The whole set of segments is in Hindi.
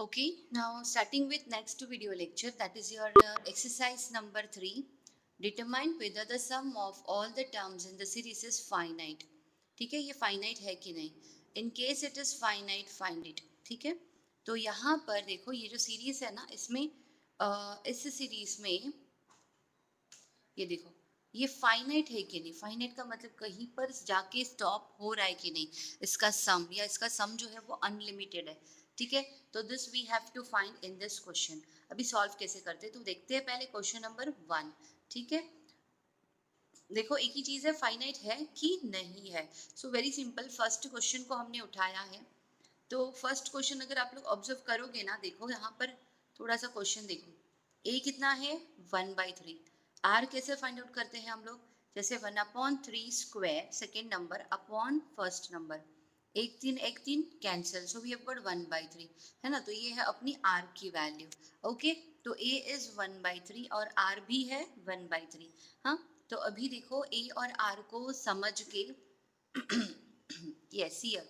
Okay, now starting with next video lecture, that is your exercise number 3. Determine whether the sum of all the terms in the series is finite. ठीक है, ये finite है कि नहीं. In case it is finite, find it. ठीक है, तो यहाँ पर देखो ये जो सीरीज है ना, इसमें इस सीरीज में ये देखो ये फाइनाइट है कि नहीं. फाइनाइट का मतलब कहीं पर जाके स्टॉप हो रहा है कि नहीं. इसका सम या इसका सम जो है वो अनलिमिटेड है. ठीक है, तो this we have to find in this question. अभी सॉल्व कैसे करते हैं तो देखते हैं पहले क्वेश्चन नंबर 1. ठीक है, देखो एक ही चीज है, फाइनाइट है कि नहीं है. So very simple, first question को हमने उठाया है. तो फर्स्ट क्वेश्चन अगर आप लोग ऑब्जर्व करोगे ना, देखो यहाँ पर थोड़ा सा क्वेश्चन देखो. ए कितना है 1/3. आर कैसे फाइंड आउट करते हैं हम लोग, जैसे 1/3 square second number upon first number. एक तीन cancel, so we have got 1/3 है ना. तो ये है अपनी आर की वैल्यू. ओके, तो ए इज 1/3 और आर भी है 1/3. हाँ, तो अभी देखो ए और आर को समझ के यस हियर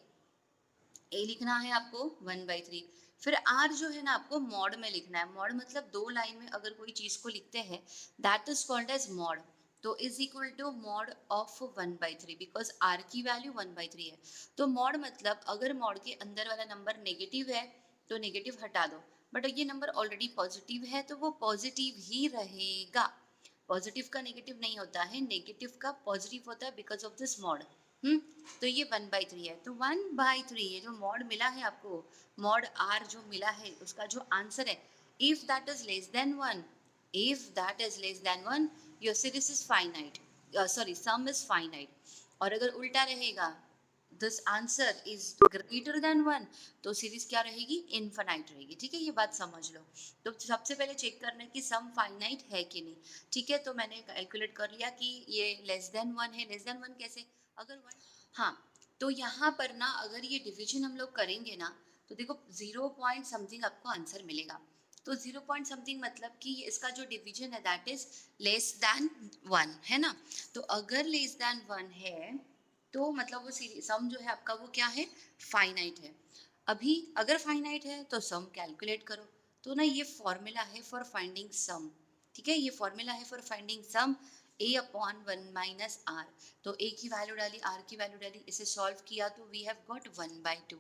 ए लिखना है आपको 1/3. फिर आर जो है ना आपको मॉड में लिखना है. मॉड मतलब दो लाइन में अगर कोई चीज को लिखते हैं, that is called as mod. तो is equal to mod of 1/3 because R की वैल्यू 1/3 है. तो मॉड मतलब अगर मॉड के अंदर वाला नंबर नेगेटिव है तो नेगेटिव हटा दो, बट ये नंबर ऑलरेडी पॉजिटिव है तो वो पॉजिटिव ही रहेगा. पॉजिटिव का नेगेटिव नहीं होता है, नेगेटिव का पॉजिटिव होता है बिकॉज ऑफ दिस मॉड. तो ये 1/3 है. तो 1/3 ये जो मॉड मिला है आपको, मॉड आर जो मिला है, उसका जो आंसर है, if that is less than 1, if that is less than 1 your series is finite, sorry some is finite. और अगर उल्टा रहेगा, this answer is greater than 1, तो सीरीज क्या रहेगी, इनफाइनाइट रहेगी. ठीक है, ये बात समझ लो. तो सबसे पहले चेक करना है कि सम फाइनाइट है कि नहीं. ठीक है, तो मैंने कैलकुलेट कर लिया कि ये लेस देन 1 है. लेस देन 1 कैसे, अगर 1, हाँ, तो यहाँ पर ना अगर ये डिवीजन हम लोग करेंगे ना, तो देखो 0 पॉइंट समथिंग आपको आंसर मिलेगा. तो 0 पॉइंट समथिंग मतलब कि इसका जो डिवीजन है दैट इज लेस देन 1 है ना. तो अगर लेस देन 1 है तो मतलब वो सम जो है आपका वो क्या है, फाइनाइट है. अभी अगर फाइनाइट है तो सम कैलकुलेट करो. तो ना ये फॉर्मूला है फॉर फाइंडिंग सम. ठीक है, ये फॉर्मूला है for finding sum, a upon 1 - r. तो a की वैल्यू डाली, r की वैल्यू डाली, इसे सॉल्व किया तो वी हैव गॉट 1/2.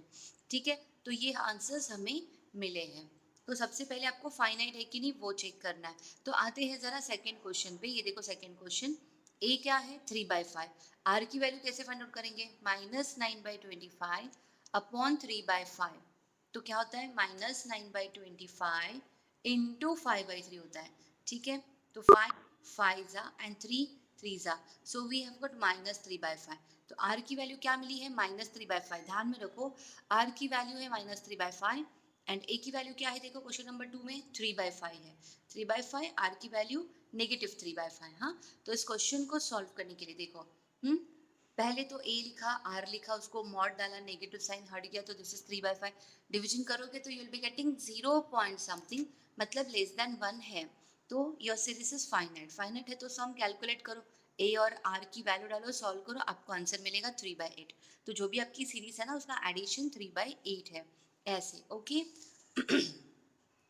ठीक है, तो ये आंसर्स हमें मिले हैं. तो सबसे पहले आपको फाइनाइट है कि नहीं वो चेक करना है. तो आते हैं जरा सेकंड क्वेश्चन पे. ये देखो सेकंड क्वेश्चन, a क्या है 3/5. r की वैल्यू कैसे फाइंड आउट करेंगे, -9/25 अपॉन 3/5. तो क्या होता है, -9/25 इंटू 5/3 होता है. ठीक है, तो 5 5 and 3 3 so we have got -3/5. तो r की वैल्यू क्या मिली है, -3/5. ध्यान में रखो r की वैल्यू है -3/5 एंड a की वैल्यू क्या है, देखो क्वेश्चन नंबर 2 में 3/5 है. 3/5, r की वैल्यू -3/5. हाँ, तो इस क्वेश्चन को सॉल्व करने के लिए देखो, पहले तो a लिखा, r लिखा, उसको मॉड डाला, नेगेटिव साइन हट गया तो दिस इज 3/5. डिवीजन करोगे तो you will be getting 0 point something, मतलब लेस देन 1 है. तो your series is finite. Finite है तो सम कैलकुलेट करो, a और r की वैल्यू डालो, सॉल्व करो, आपको आंसर मिलेगा 3/8. तो जो भी आपकी सीरीज है ना उसका एडिशन 3/8 है, ऐसे. ओके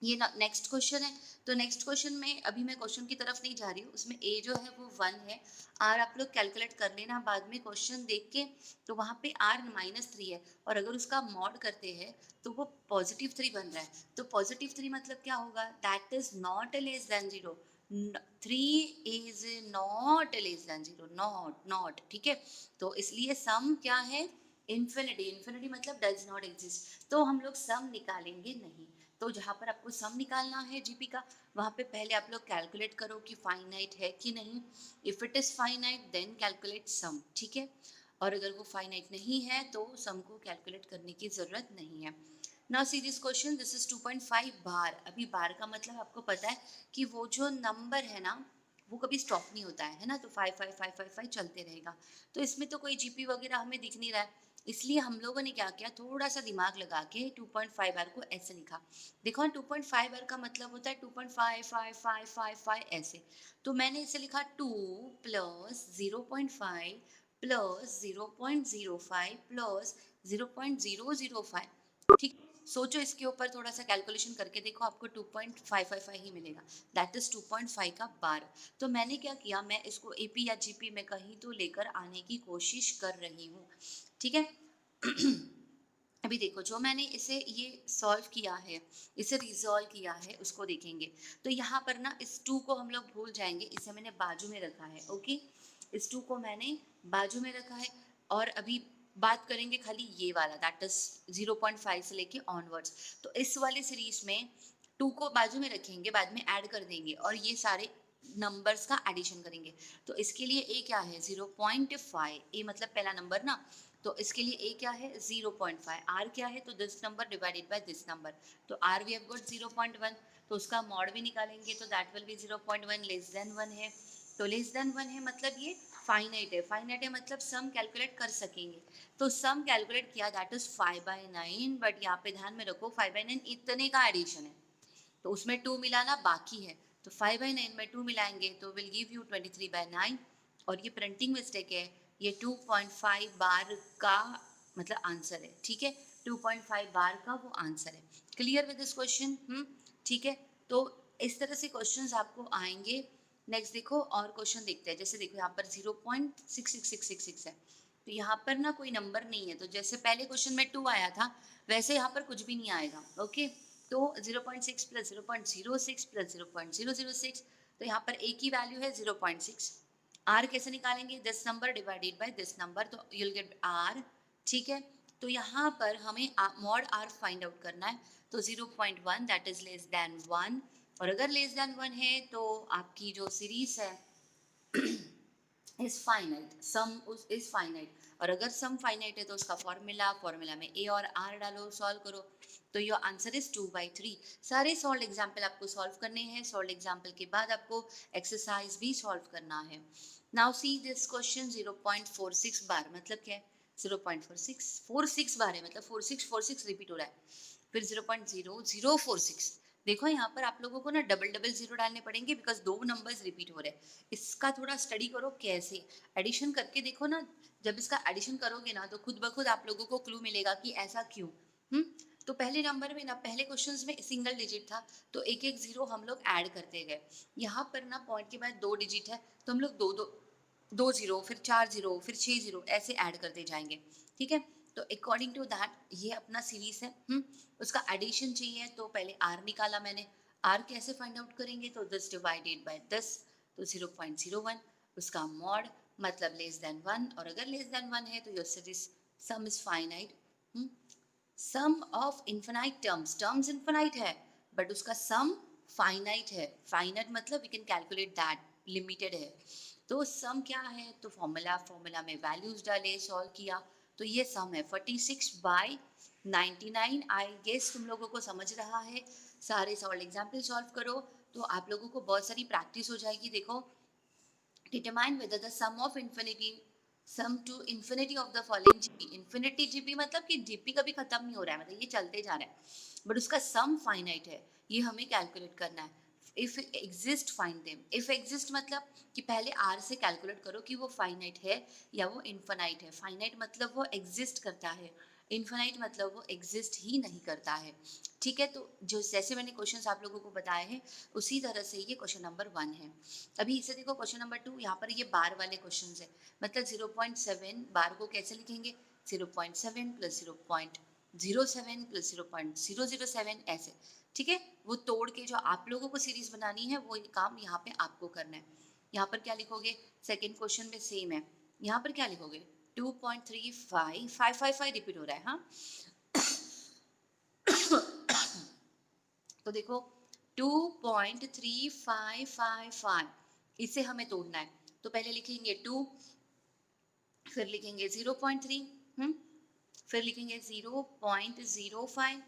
ये नेक्स्ट क्वेश्चन है. तो नेक्स्ट क्वेश्चन में अभी मैं क्वेश्चन की तरफ नहीं जा रही हूँ, उसमें a जो है वो 1 है, r आप लोग कैलकुलेट कर लेना बाद में क्वेश्चन देख के. तो वहाँ पे r -3 है और अगर उसका मॉड करते हैं तो वो +3 बन रहा है. तो +3 मतलब क्या होगा, that is not less than 0. 3 is not less than 0, not. ठीक है, तो इसलिए सम क्या है, इन्फिनिटी. इन्फिनिटी मतलब डज नॉट एग्जिस्ट, तो हम लोग सम निकालेंगे नहीं. तो जहाँ पर आपको सम निकालना है जीपी का, वहाँ पे पहले आप लोग कैलकुलेट करो कि फाइनाइट है कि नहीं. If it is finite then calculate sum. ठीक है, और अगर वो फाइनाइट नहीं है तो सम को कैलकुलेट करने की जरूरत नहीं है. Now see this question, this is 2.5 बार. अभी बार का मतलब आपको पता है कि वो जो नंबर है ना वो कभी स्टॉप नहीं होता है ना. तो 5 5 5 5 5 चलते रहेगा. तो इसमें तो कोई जीपी वगैरह हमें दिख नहीं रहा है, इसलिए हम लोगों ने क्या किया, थोड़ा सा दिमाग लगा के 2.5 बार को ऐसे लिखा. देखो 2.5 बार का मतलब होता है 2.5 ऐसे. तो मैंने इसे लिखा 2 + 0.5 + 0.05 + 0.005. ठीक, सोचो इसके ऊपर थोड़ा सा कैलकुलेशन करके देखो, आपको 2.555 ही मिलेगा, दैट इज 2.5 का बार। तो मैंने क्या किया, मैं इसको एपी या जीपी में कहीं तो लेकर आने की कोशिश कर रही हूँ, ठीक है। अभी देखो जो मैंने इसे ये सॉल्व किया है, इसे रिजॉल्व किया है, उसको देखेंगे। तो यहाँ पर ना इस 2 को हम लोग भूल जाएंगे, इसे मैंने बाजू में रखा है, ओके। इस 2 को मैंने बाजू में रखा है, और अभी बात करेंगे खाली ये वाला, दैट इज 0.5 से लेके ऑनवर्ड्स। तो इस वाले सीरीज में 2 को बाजू में रखेंगे, बाद में ऐड कर देंगे और ये सारे नंबर्स का एडिशन करेंगे। तो इसके लिए ए क्या है, 0.5, ए मतलब पहला नंबर ना, तो इसके लिए ए क्या है 0.5, आर क्या है, तो this number divided by this number, तो आर वी हैव गॉट 0.1, तो उसका मॉड भी निकालेंगे, तो that will be 0.1, less than 1 है, तो लेस देन 1 है मतलब ये फाइनाइट है, फाइनाइट है मतलब सम कैलकुलेट कर सकेंगे। तो सम कैलकुलेट किया, दैट इज 5/9, बट यहाँ पे ध्यान में रखो 5/9 इतने का एडिशन है, तो उसमें 2 मिलाना बाकी है, तो 5/9 में 2 मिलाएंगे तो विल गिव यू 23/9, और ये प्रिंटिंग मिस्टेक है, ये 2.5 बार का मतलब आंसर है, ठीक है, 2.5 बार का वो आंसर है। क्लियर विद दिस क्वेश्चन, ठीक है। तो इस तरह से क्वेश्चंस आपको आएंगे। नेक्स्ट देखो और क्वेश्चन देखते हैं, जैसे देखो यहाँ पर 0.66666 है, तो यहाँ पर ना कोई नंबर नहीं है, तो जैसे पहले क्वेश्चन में 2 आया था वैसे यहाँ पर कुछ भी नहीं आएगा, ओके। तो 0.6 प्लस 0.06 प्लस 0.006, तो यहाँ पर ए की वैल्यू है 0.6। आर कैसे निकालेंगे, this number divided by this number, तो यू विल गेट आर, ठीक है। तो यहाँ पर हमें मॉड आर फाइंड आउट करना है, तो 0.1 दैट इज लेस देन 1, और अगर लेस देन 1 है तो आपकी जो सीरीज है is finite, some is finite, और अगर सम फाइनाइट है तो उसका फॉर्मूला में ए और आर डालो, सॉल्व करो, तो योर आंसर इज 2/3। सारे सॉल्व एग्जाम्पल आपको सॉल्व करने हैं, सॉल्व एग्जाम्पल के बाद आपको एक्सरसाइज भी सॉल्व करना है। नाउ सी दिस क्वेश्चन, 0.46 बार मतलब क्या है, 0.46 बार है, मतलब 4646 रिपीट हो रहा है, फिर 0.0046। देखो यहाँ पर आप लोगों को ना डबल डबल जीरो डालने पड़ेंगे, बिकॉज दो नंबर्स रिपीट हो रहे हैं। इसका थोड़ा स्टडी करो, कैसे एडिशन करके देखो ना, जब इसका एडिशन करोगे ना तो खुद ब खुद आप लोगों को क्लू मिलेगा कि ऐसा क्यों। तो पहले नंबर में ना, पहले क्वेश्चंस में सिंगल डिजिट था, तो एक एक जीरो हम लोग ऐड करते गए। यहाँ पर ना पॉइंट के बाद 2 डिजिट है, तो हम लोग दो दो 2 जीरो, फिर 4 जीरो, फिर 6 जीरो, ऐसे ऐड करते जाएंगे, ठीक है। तो अकॉर्डिंग टू दैट ये अपना सीरीज है, उसका एडिशन चाहिए, तो पहले आर निकाला मैंने। आर कैसे फाइंड आउट करेंगे, तो 10 डिवाइडेड बाय 10, तो 0.01, उसका मॉड मतलब लेस देन 1, और अगर लेस देन 1 है तो your series sum is finite. Sum of infinite terms, terms infinite है बट उसका सम फाइनाइट है, फाइनाइट मतलब we can calculate that, limited है। तो सम क्या है, तो फॉर्मूला में वैल्यूज डाले, सॉल्व किया, तो ये सम है 46/99। आई गेस तुम लोगों को समझ रहा है, सारे सॉल्व एग्जाम्पल सॉल्व करो तो आप लोगों को बहुत सारी प्रैक्टिस हो जाएगी। देखो, determine whether the sum of infinity, sum to infinity of the following GP, infinity GP मतलब कि जीपी कभी खत्म नहीं हो रहा है, मतलब ये चलते जा रहा है, बट उसका सम फाइनाइट है, ये हमें कैलकुलेट करना है। If exist find them, if exist मतलब कि पहले आर से कैलकुलेट करो कि वो फाइनाइट है या वो इन्फिनाइट है। फाइनाइट मतलब वो एग्जिस्ट करता है, इन्फिनाइट मतलब वो एग्जिस्ट ही नहीं करता है, ठीक है। तो जो जैसे मैंने क्वेश्चंस आप लोगों को बताए हैं उसी तरह से ये क्वेश्चन नंबर 1 है। अभी इसे देखो क्वेश्चन नंबर 2, यहाँ पर ये बार वाले क्वेश्चन है, मतलब 0.7 बार को कैसे लिखेंगे, 0.7 प्लस 0.07 प्लस 0.007 ऐसे, ठीक है। वो तोड़ के जो आप लोगों को सीरीज बनानी है वो काम यहाँ पे आपको करना है। यहाँ पर क्या लिखोगे, सेकेंड क्वेश्चन में सेम है, यहाँ पर क्या लिखोगे, 2.35 रिपीट हो रहा है, हाँ। तो देखो 2.3555 इसे हमें तोड़ना है, तो पहले लिखेंगे 2, फिर लिखेंगे 0.3, फिर लिखेंगे 0.05,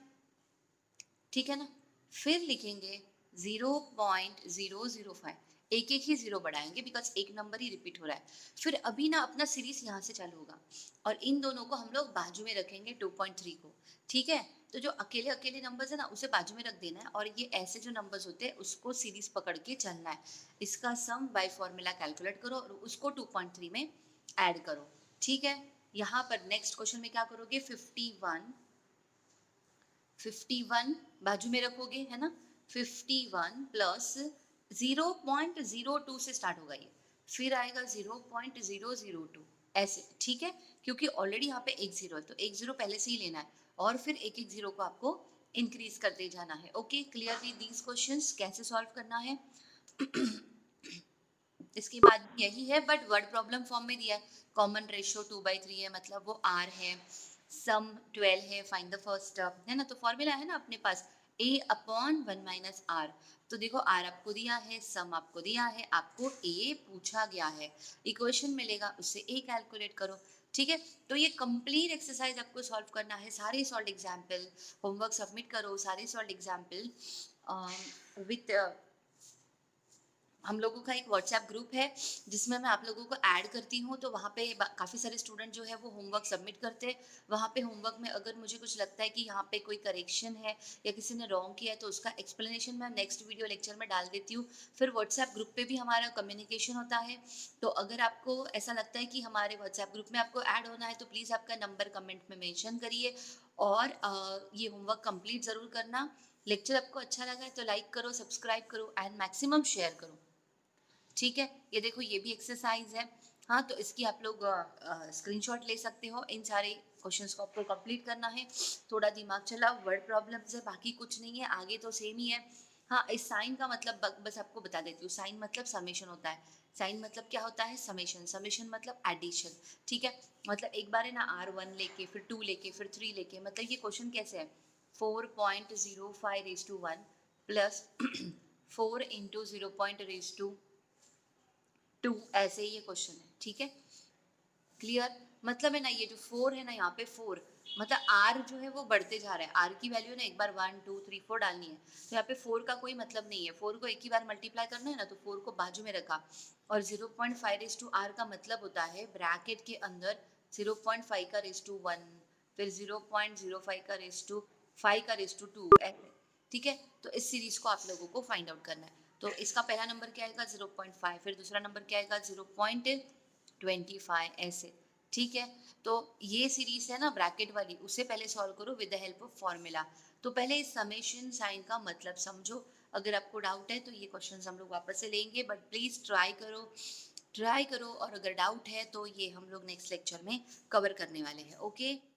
ठीक है ना, फिर लिखेंगे 0.005, एक एक ही जीरो बढ़ाएंगे बिकॉज एक नंबर ही रिपीट हो रहा है। फिर अभी ना अपना सीरीज यहाँ से चालू होगा और इन दोनों को हम लोग बाजू में रखेंगे 2.3 को, ठीक है। तो जो अकेले अकेले नंबर्स है ना उसे बाजू में रख देना है, और ये ऐसे जो नंबर्स होते हैं उसको सीरीज पकड़ के चलना है। इसका सम बाय फॉर्मूला कैलकुलेट करो और उसको 2.3 में ऐड करो, ठीक है। यहाँ पर नेक्स्ट क्वेश्चन में क्या करोगे, 51 बाजू में रखोगे, है ना? 51 प्लस 0.02 से स्टार्ट होगा ये, फिर आएगा 0.002, ऐसे, ठीक है? क्योंकि ऑलरेडी यहाँ पे एक जीरो है, तो एक जीरो पहले से ही लेना है और फिर एक एक जीरो को आपको इंक्रीज करते जाना है। Okay, clear with these questions? कैसे सॉल्व करना है? इसके बाद यही है, बट वर्ड प्रॉब्लम फॉर्म में दिया है। कॉमन रेशियो 2/3 है, मतलब वो आर है। सम 12 है, फाइंड द फर्स्ट टर्म, है ना? तो फॉर्मूला है ना अपने पास, a अपॉन 1 माइनस आर। तो देखो आर आपको दिया है, सम आपको दिया है, आपको a पूछा गया है, इक्वेशन मिलेगा, उससे a कैलकुलेट करो। ठीक है, तो ये कंप्लीट एक्सरसाइज आपको सॉल्व करना है, सारे सॉल्व एग्जाम्पल, होमवर्क सबमिट करो, सारे सॉल्व एग्जाम्पल विथ हम लोगों का एक व्हाट्सएप ग्रुप है जिसमें मैं आप लोगों को ऐड करती हूँ, तो वहाँ पे काफ़ी सारे स्टूडेंट जो है वो होमवर्क सबमिट करते हैं। वहाँ पे होमवर्क में अगर मुझे कुछ लगता है कि यहाँ पे कोई करेक्शन है या किसी ने रॉन्ग किया है, तो उसका एक्सप्लेनेशन मैं नेक्स्ट वीडियो लेक्चर में डाल देती हूँ। फिर व्हाट्सएप ग्रुप पे भी हमारा कम्युनिकेशन होता है, तो अगर आपको ऐसा लगता है कि हमारे व्हाट्सएप ग्रुप में आपको ऐड होना है, तो प्लीज़ आपका नंबर कमेंट में मेंशन करिए और ये होमवर्क कंप्लीट ज़रूर करना। लेक्चर आपको अच्छा लगा है तो लाइक करो, सब्सक्राइब करो एंड मैक्सिमम शेयर करो। ठीक है, ये देखो ये भी एक्सरसाइज है। हाँ, तो इसकी आप लोग स्क्रीनशॉट ले सकते हो। इन सारे क्वेश्चंस को आपको कंप्लीट करना है। थोड़ा दिमाग चलाओ, वर्ड प्रॉब्लम्स है, बाकी कुछ नहीं है, आगे तो सेम ही है। हाँ, इस साइन का मतलब बस आपको बता देती हूँ, साइन मतलब समेशन होता है। साइन मतलब क्या होता है? समेशन। समेशन मतलब एडिशन। ठीक है, मतलब एक बार है ना R1 लेके, फिर 2 लेके, फिर 3 लेके, मतलब ये क्वेश्चन कैसे है? 4.05 raise to 1 plus 4 into 0 point raise to 2, ऐसे ही ये क्वेश्चन है। ठीक है, क्लियर? मतलब है ना, ये जो 4 है ना, यहाँ पे 4 मतलब आर जो है वो बढ़ते जा रहा है। आर की वैल्यू ना एक बार 1 2 3 4 डालनी है, तो यहाँ पे 4 का कोई मतलब नहीं है। 4 को एक ही बार मल्टीप्लाई करना है ना, तो 4 को बाजू में रखा। और 0.5 रेज टू आर का मतलब होता है ब्रैकेट के अंदर 0.5 का रेज टू 1, फिर 0.05 का रेज टू 5 का रेज टू 2, ऐसे। ठीक है, तो इस सीरीज को आप लोगों को फाइंड आउट करना है। तो इसका पहला नंबर क्या आएगा? 0.5, फिर दूसरा नंबर क्या आएगा? 0.25, ऐसे। ठीक है, तो ये सीरीज है ना ब्रैकेट वाली, उसे पहले सॉल्व करो with the help of formula. तो पहले इस समेशन साइन का मतलब समझो। अगर आपको डाउट है तो ये क्वेश्चंस हम लोग वापस से लेंगे, बट प्लीज ट्राई करो, ट्राई करो, और अगर डाउट है तो ये हम लोग नेक्स्ट लेक्चर में कवर करने वाले हैं। ओके।